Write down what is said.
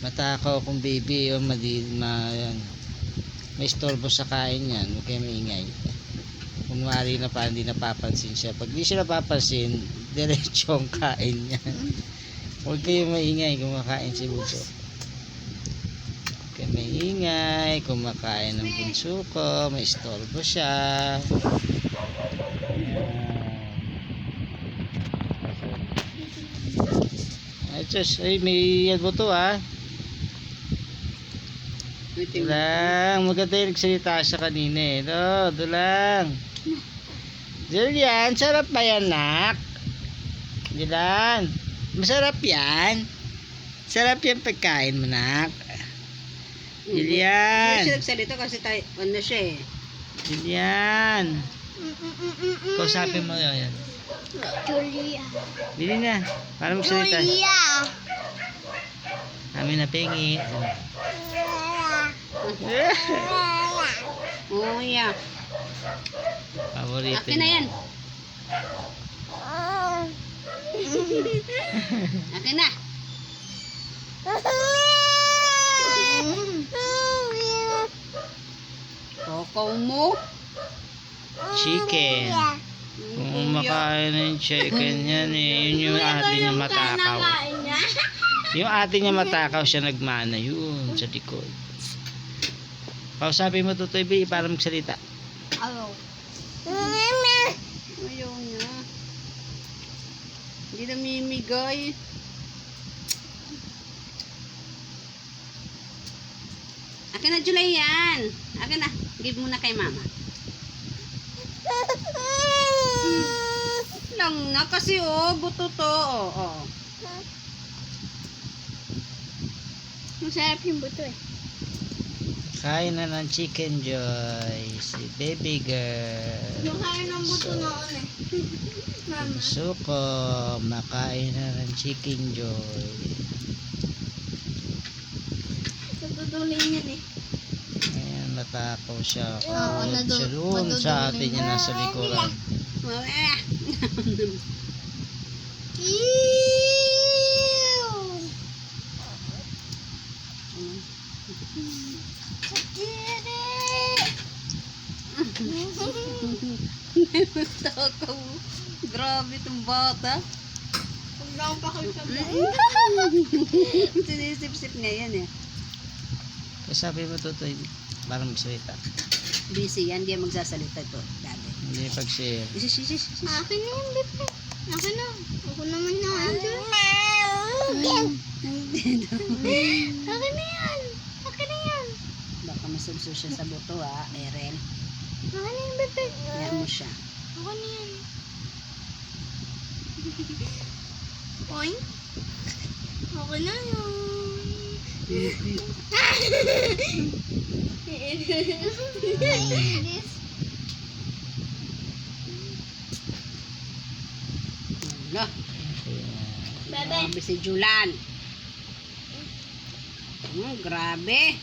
Matakaw kung baby o yan. May istorbo sa kain yan, huwag kayo maingay. Kunwari na pa hindi napapansin siya. Pag di siya napapansin, diretso ang kain niya. Huwag kayo maingay, kumakain si Bunso. Huwag kayo maingay, kumakain ng bunso ko, may istorbo siya. Ay, Diyos, ay may buto ah. Dulang, maganda yung nagsalita siya kanina eh. Dulang. Julian, sarap ba yan, nak? Julian, masarap yan? Sarap yung pagkain mo, nak? Julian. Hindi siya nagsalita kasi tayo, ano siya eh. Julian. Kausapin mo yan. Julia. Bili na, para magsalita. Julia. Amin na pingi. Oo, yeah. Paborito Akin na yan. Akin na. Kokaw mo. Chicken. Kung makain ng chicken yan eh, yun yung ate niya matakaw. Yung ate niya matakaw siya nagmana yun sa likod. Kausapin mo Tutoy B para magsalita. Ayaw. Ayaw niya. Hindi na mimigay. Akin na, Julian. Akin na. Give mo na kay mama. Lang na kasi oh, buto to. Oh. Masarap yung buto eh. Kain na ng chicken joy si baby girl. Makain ng buto noon eh. Mama. Suko, makain na ng chicken joy. Tututulin yan eh. Ayan, natakaw siya. Oo, Kakulot siya doon sa ate niya nasa likuran. Mama. Takaw. Grabe itong bata. Huwag na akong pakita mo. Sinisip-sip niya yan eh. Kasabi mo Tutoy para magsalita. Busy yan, hindi yan magsasalita ito. Dati. Hindi pag-share. Isis. Akin na yung bebe. Akin na. Ako naman na. Akin na yan. Akin na yan. Baka masubso siya sa buto ha, Eren. Akin na yung bebe. Yan mo siya. Ako na yan. Oink. Ako na yan. Wala. Bebe. Grabe si Julan. Grabe.